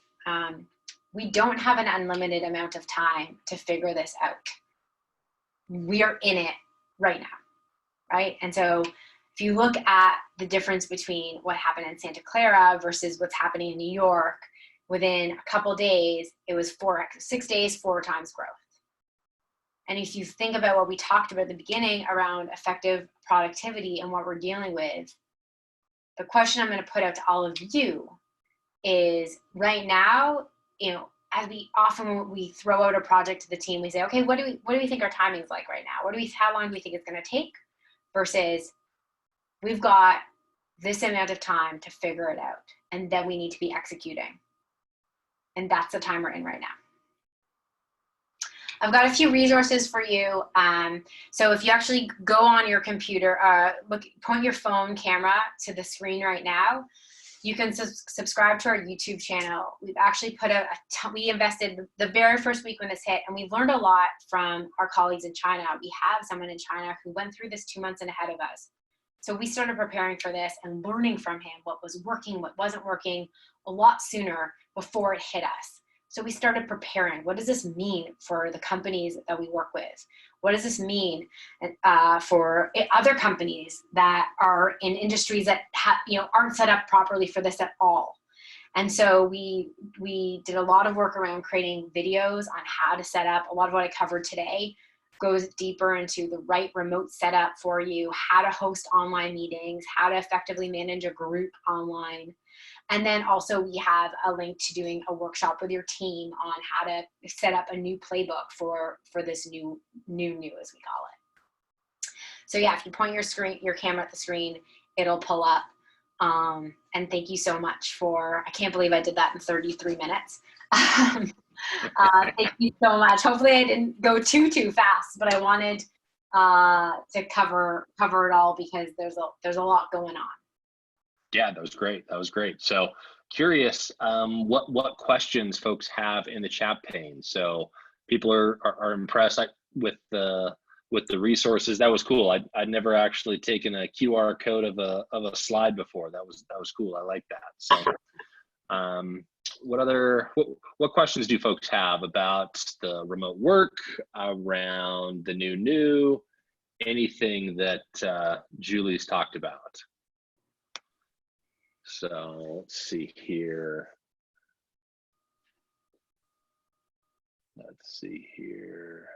we don't have an unlimited amount of time to figure this out. We are in it right now, right? And so if you look at the difference between what happened in Santa Clara versus what's happening in New York, within a couple days, it was 6 days, 4 times growth. And if you think about what we talked about at the beginning around effective productivity and what we're dealing with, the question I'm going to put out to all of you is right now, you know, as we throw out a project to the team, we say, okay, what do we think our timing's like right now? How long do we think it's going to take? Versus we've got this amount of time to figure it out, and then we need to be executing. And that's the time we're in right now. I've got a few resources for you. So if you actually go on your computer, point your phone camera to the screen right now, you can subscribe to our YouTube channel. We've actually put out we invested the very first week when this hit, and we learned a lot from our colleagues in China. We have someone in China who went through this 2 months and ahead of us. So we started preparing for this and learning from him what was working, what wasn't working a lot sooner before it hit us. So we started preparing. What does this mean for the companies that we work with? What does this mean for other companies that are in industries that aren't set up properly for this at all? And so we did a lot of work around creating videos on how to set up. A lot of what I covered today goes deeper into the right remote setup for you, how to host online meetings, how to effectively manage a group online. And then also we have a link to doing a workshop with your team on how to set up a new playbook for this new as we call it. So yeah, if you point your camera at the screen, it'll pull up. And thank you so much I can't believe I did that in 33 minutes. Thank you so much. Hopefully I didn't go too fast, but I wanted to cover it all because there's a lot going on. Yeah, that was great. That was great. So curious, what questions folks have in the chat pane. So people are impressed with the resources. That was cool. I'd never actually taken a QR code of a slide before. That was cool. I like that. So what questions do folks have about the remote work, around the new, anything that Julie's talked about? So let's see here. Let's see here.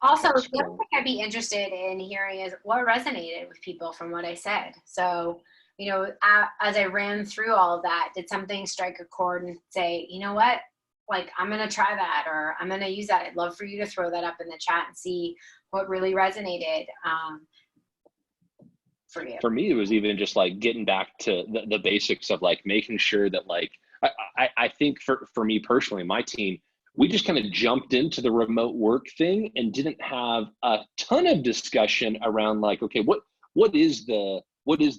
Also, That's the other cool. thing I'd be interested in hearing is what resonated with people from what I said. So, you know, as I ran through all of that, did something strike a chord and say, you know what, like, I'm going to try that, or I'm going to use that. I'd love for you to throw that up in the chat and see what really resonated for you. For me, it was even just like getting back to the basics of like making sure that like, I think for me personally, my team, we just kind of jumped into the remote work thing and didn't have a ton of discussion around like, okay, what is the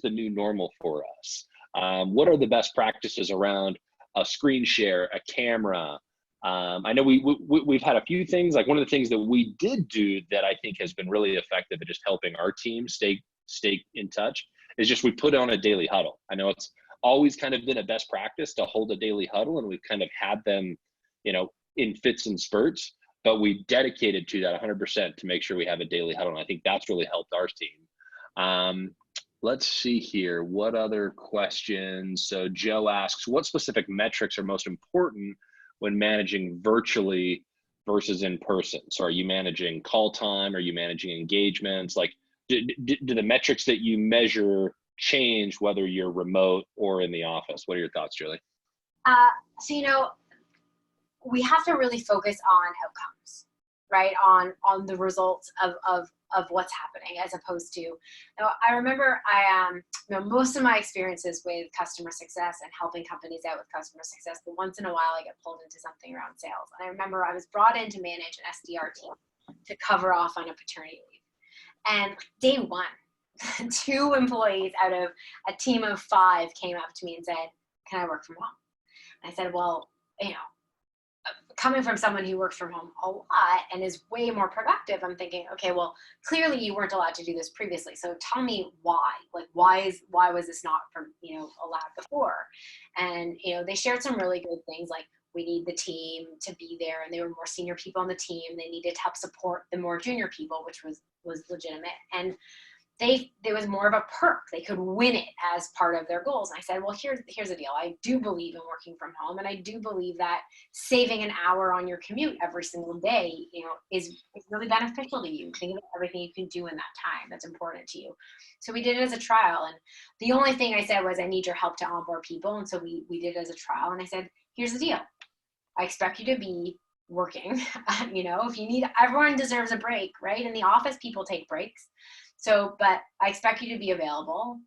new normal for us? What are the best practices around a screen share, a camera? I know we've had a few things. Like one of the things that we did do that I think has been really effective at just helping our team stay in touch is just we put on a daily huddle. I know it's always kind of been a best practice to hold a daily huddle, and we've kind of had them, you know, in fits and spurts, but we dedicated to that 100% to make sure we have a daily huddle. And I think that's really helped our team. Let's see here. What other questions? So Joe asks, what specific metrics are most important when managing virtually versus in person? So are you managing call time? Are you managing engagements? Like, do the metrics that you measure change whether you're remote or in the office? What are your thoughts, Julie? So, you know, we have to really focus on outcomes, right? On the results of what's happening, as opposed to, you know, I remember you know, most of my experiences with customer success and helping companies out with customer success, but once in a while I get pulled into something around sales. And I remember I was brought in to manage an SDR team to cover off on a paternity leave. And day one, 2 employees out of a team of 5 came up to me and said, can I work from home? And I said, well, you know, coming from someone who works from home a lot and is way more productive, I'm thinking, okay, well, clearly you weren't allowed to do this previously. So tell me why. Like, why was this not, you know, allowed before? And, you know, they shared some really good things like, we need the team to be there, and they were more senior people on the team. They needed to help support the more junior people, which was legitimate. And there was more of a perk. They could win it as part of their goals. And I said, well, here's the deal. I do believe in working from home, and I do believe that saving an hour on your commute every single day, you know, is really beneficial to you. Think about everything you can do in that time that's important to you. So we did it as a trial, and the only thing I said was, I need your help to onboard people. And so we did it as a trial, and I said, here's the deal. I expect you to be working. You know, if you need, everyone deserves a break, right? In the office, people take breaks. So, but I expect you to be available,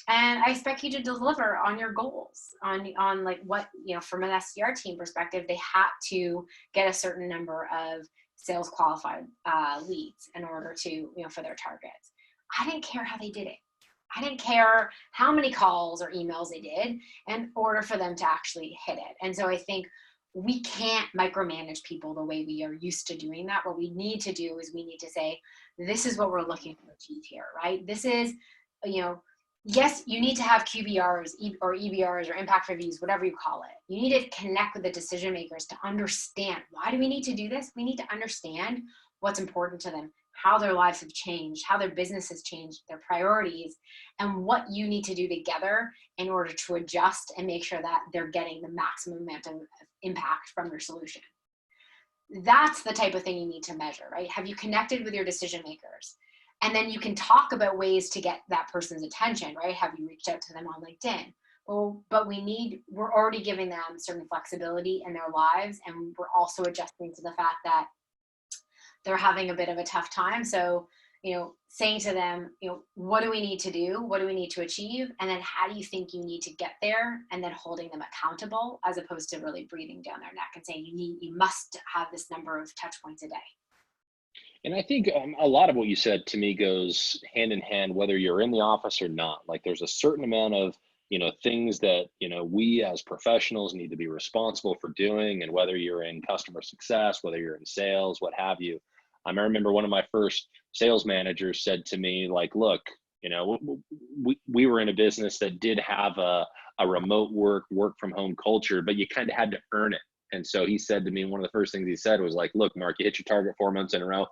and I expect you to deliver on your goals, on like what, you know, from an SDR team perspective, they had to get a certain number of sales qualified leads in order to, you know, for their targets. I didn't care how they did it. I didn't care how many calls or emails they did in order for them to actually hit it. And so I think we can't micromanage people the way we are used to doing that. What we need to do is we need to say, this is what we're looking to achieve here, right? This is, you know, yes, you need to have QBRs or EBRs or impact reviews, whatever you call it. You need to connect with the decision makers to understand, why do we need to do this? We need to understand what's important to them, how their lives have changed, how their business has changed, their priorities, and what you need to do together in order to adjust and make sure that they're getting the maximum amount of impact from your solution. That's the type of thing you need to measure, right? Have you connected with your decision makers? And then you can talk about ways to get that person's attention, right? Have you reached out to them on LinkedIn? Well, but we're already giving them certain flexibility in their lives, and we're also adjusting to the fact that they're having a bit of a tough time. So, you know, saying to them, you know, what do we need to do? What do we need to achieve? And then how do you think you need to get there? And then holding them accountable, as opposed to really breathing down their neck and saying, you must have this number of touch points a day. And I think a lot of what you said to me goes hand in hand, whether you're in the office or not. Like, there's a certain amount of, you know, things that, you know, we as professionals need to be responsible for doing. And whether you're in customer success, whether you're in sales, what have you. I remember one of my first sales managers said to me, like, look, you know, we were in a business that did have a remote work from home culture, but you kind of had to earn it. And so he said to me, one of the first things he said was like, look, Mark, you hit your target 4 months in a row.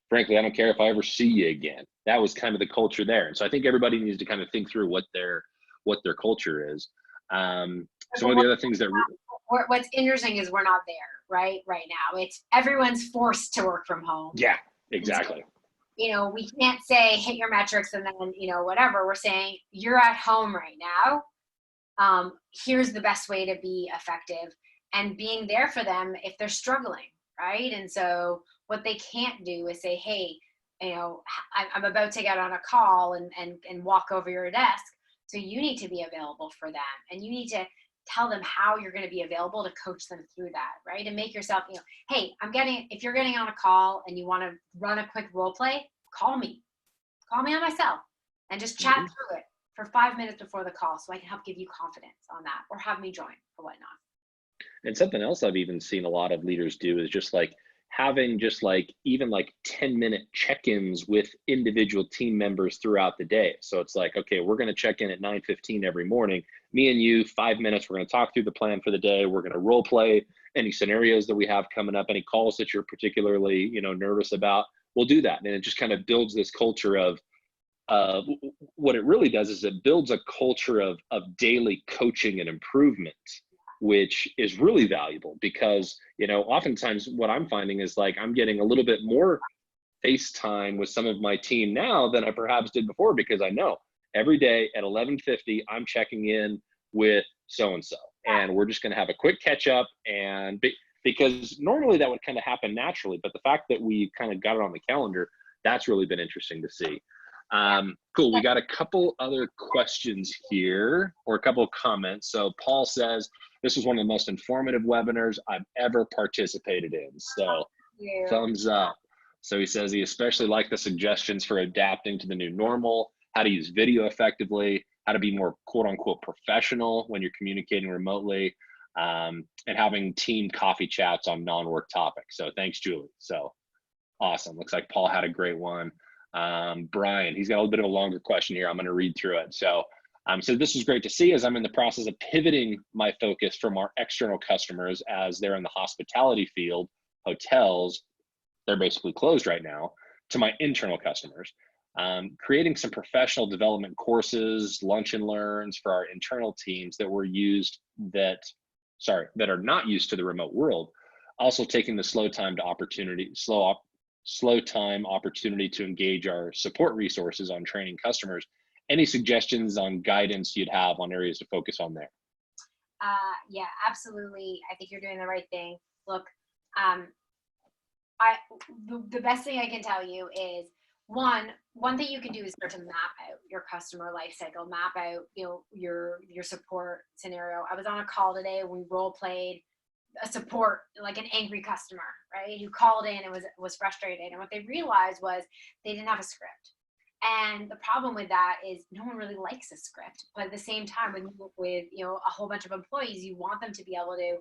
frankly, I don't care if I ever see you again. That was kind of the culture there. And so I think everybody needs to kind of think through what their culture is. So one of the other things that what's interesting is we're not there right now. It's everyone's forced to work from home. Yeah, exactly. So, we can't say hit your metrics and then whatever. We're saying you're at home right now. Here's the best way to be effective, and being there for them if they're struggling, right? And so what they can't do is say, hey, I'm about to get on a call and walk over your desk. So you need to be available for them, and you need to tell them how you're going to be available to coach them through that, right? And make yourself, hey, if you're getting on a call and you want to run a quick role play, call me on my cell and just chat through it for 5 minutes before the call so I can help give you confidence on that, or have me join or whatnot. And something else I've even seen a lot of leaders do is just like having even 10-minute check-ins with individual team members throughout the day. So it's like, okay, we're going to check in at 9:15 every morning. Me and you, 5 minutes, we're going to talk through the plan for the day. We're going to role play any scenarios that we have coming up, any calls that you're particularly, nervous about. We'll do that. And it just kind of builds this culture of what it really does is it builds a culture of daily coaching and improvement, which is really valuable because, oftentimes what I'm finding is like I'm getting a little bit more face time with some of my team now than I perhaps did before, because I know every day at 11:50 I'm checking in with so-and-so, and we're just going to have a quick catch up, and because normally that would kind of happen naturally, but the fact that we kind of got it on the calendar, that's really been interesting to see. Cool. We got a couple other questions here, or a couple of comments. So Paul says, this was one of the most informative webinars I've ever participated in. So thumbs up. So he says he especially liked the suggestions for adapting to the new normal, how to use video effectively, how to be more quote unquote professional when you're communicating remotely, and having team coffee chats on non-work topics. So thanks, Julie. So awesome. Looks like Paul had a great one. Brian, he's got a little bit of a longer question here. I'm going to read through it. So this is great to see, as I'm in the process of pivoting my focus from our external customers, as they're in the hospitality field, hotels, they're basically closed right now, to my internal customers. Creating some professional development courses, lunch and learns for our internal teams that are not used to the remote world. Also taking the slow time opportunity to engage our support resources on training customers. Any suggestions on guidance you'd have on areas to focus on there? Yeah, absolutely. I think you're doing the right thing. Look, the best thing I can tell you is one thing you can do is start to map out your customer life cycle, map out, your support scenario. I was on a call today. We role played a support, like an angry customer, right? Who called in and was frustrated. And what they realized was they didn't have a script. And the problem with that is no one really likes a script. But at the same time, with a whole bunch of employees, you want them to be able to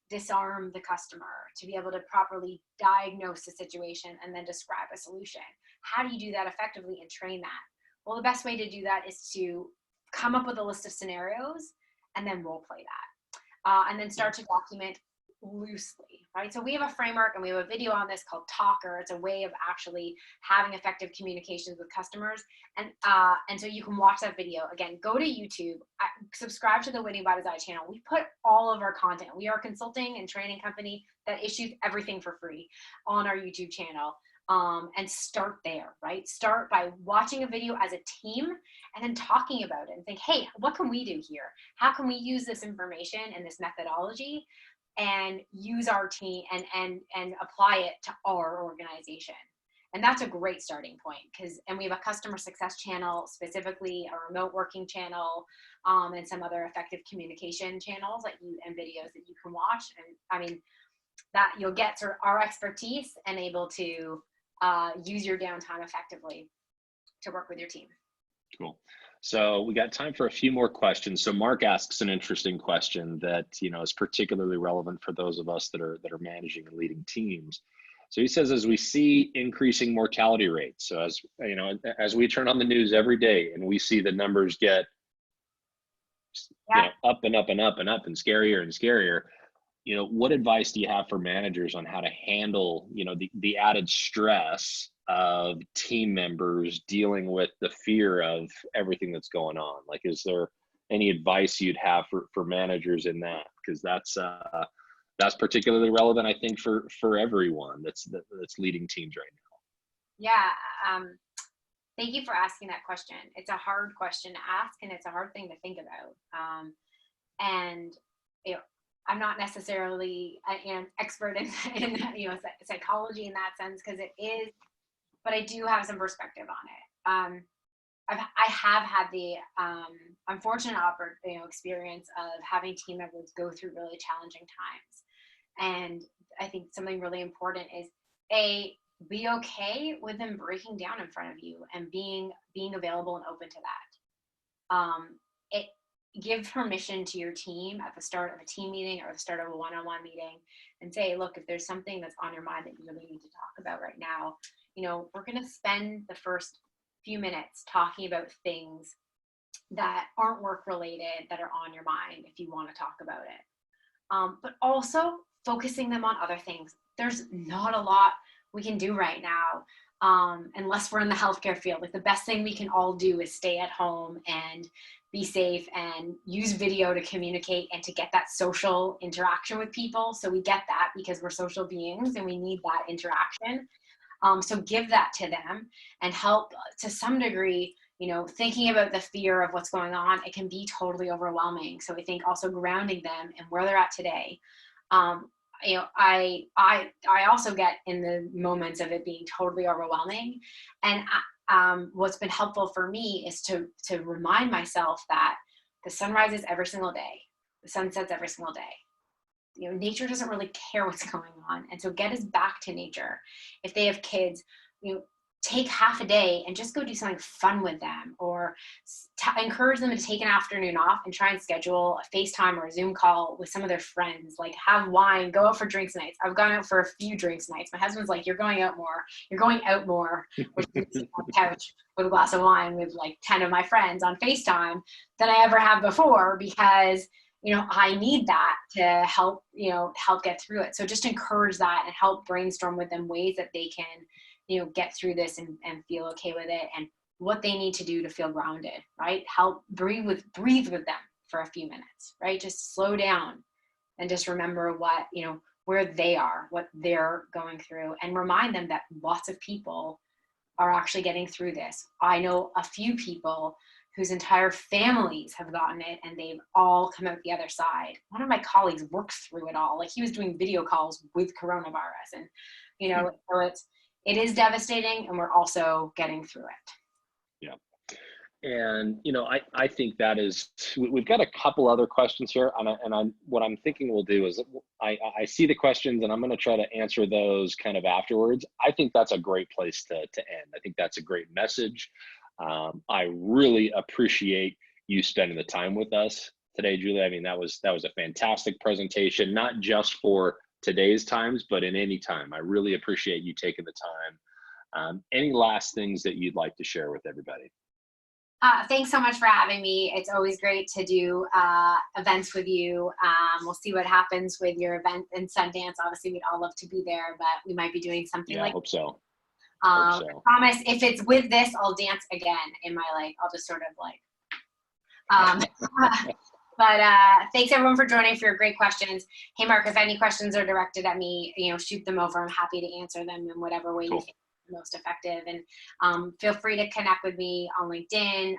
disarm the customer, to be able to properly diagnose the situation and then describe a solution. How do you do that effectively and train that? Well, the best way to do that is to come up with a list of scenarios and then role play that. And then start to document loosely, right? So we have a framework and we have a video on this called Talker. It's a way of actually having effective communications with customers. And so you can watch that video. Again, go to YouTube, subscribe to the Winning by Design channel. We put all of our content. We are a consulting and training company that issues everything for free on our YouTube channel. And start there, right? Start by watching a video as a team and then talking about it and think, hey, what can we do here? How can we use this information and this methodology and use our team and apply it to our organization? And that's a great starting point, and we have a customer success channel, specifically a remote working channel, and some other effective communication channels and videos that you can watch. And I mean, that you'll get sort of our expertise and able to use your downtime effectively to work with your team. Cool. So we got time for a few more questions. So Mark asks an interesting question that is particularly relevant for those of us that are managing and leading teams. So he says, as we see increasing mortality rates, so as we turn on the news every day and we see the numbers get up and up and up and up and scarier and scarier, what advice do you have for managers on how to handle the added stress of team members dealing with the fear of everything that's going on? Like, is there any advice you'd have for managers in that? Because that's particularly relevant, I think, for everyone that's leading teams right now. Yeah. Thank you for asking that question. It's a hard question to ask, and it's a hard thing to think about. And I'm not necessarily an expert in psychology in that sense, because it is, but I do have some perspective on it. I have had the unfortunate experience of having team members go through really challenging times. And I think something really important is be okay with them breaking down in front of you and being available and open to that. Give permission to your team at the start of a team meeting or the start of a one-on-one meeting and say, look, if there's something that's on your mind that you really need to talk about right now, we're going to spend the first few minutes talking about things that aren't work related, that are on your mind if you want to talk about it. But also focusing them on other things. There's not a lot we can do right now unless we're in the healthcare field. Like, the best thing we can all do is stay at home and be safe and use video to communicate and to get that social interaction with people. So we get that because we're social beings and we need that interaction. So give that to them and help to some degree. Thinking about the fear of what's going on, it can be totally overwhelming. So I think also grounding them and where they're at today. I also get in the moments of it being totally overwhelming, and what's been helpful for me is to remind myself that the sun rises every single day, the sun sets every single day. Nature doesn't really care what's going on, and so get us back to nature. If they have kids, take half a day and just go do something fun with them, or encourage them to take an afternoon off and try and schedule a FaceTime or a Zoom call with some of their friends. Like, have wine, go out for drinks nights. I've gone out for a few drinks nights. My husband's like, you're going out more, which is on the couch with a glass of wine with like 10 of my friends on FaceTime than I ever have before, because I need that to help get through it. So just encourage that and help brainstorm with them ways that they can get through this and feel okay with it, and what they need to do to feel grounded, right? Help breathe with them for a few minutes, right? Just slow down and just remember what, where they are, what they're going through, and remind them that lots of people are actually getting through this. I know a few people whose entire families have gotten it and they've all come out the other side. One of my colleagues worked through it all. Like, he was doing video calls with coronavirus, and, so it is devastating, and we're also getting through it. Yeah. And, I think that is, we've got a couple other questions here, and what I'm thinking we'll do is I see the questions, and I'm going to try to answer those kind of afterwards. I think that's a great place to end. I think that's a great message. I really appreciate you spending the time with us today, Julie. I mean, that was a fantastic presentation, not just for today's times, but in any time. I really appreciate you taking the time. Any last things that you'd like to share with everybody? Thanks so much for having me. It's always great to do events with you. We'll see what happens with your event in Sundance. Obviously, we'd all love to be there, but we might be doing something I hope so. I promise if it's with this, I'll dance again in my life. I'll just sort of but thanks everyone for joining, for your great questions. Hey, Mark, if any questions are directed at me, shoot them over. I'm happy to answer them in whatever way you think is most effective. And feel free to connect with me on LinkedIn.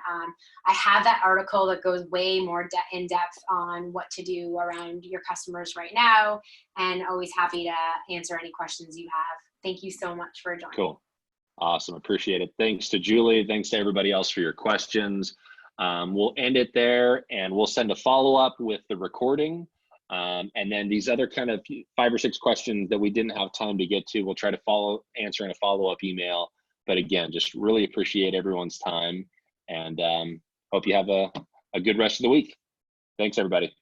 I have that article that goes way more in depth on what to do around your customers right now, and always happy to answer any questions you have. Thank you so much for joining. Cool. Awesome. Appreciate it. Thanks to Julie. Thanks to everybody else for your questions. We'll end it there, and we'll send a follow-up with the recording. And then these other kind of 5 or 6 questions that we didn't have time to get to, we'll try to answer in a follow-up email. But again, just really appreciate everyone's time, and hope you have a good rest of the week. Thanks, everybody.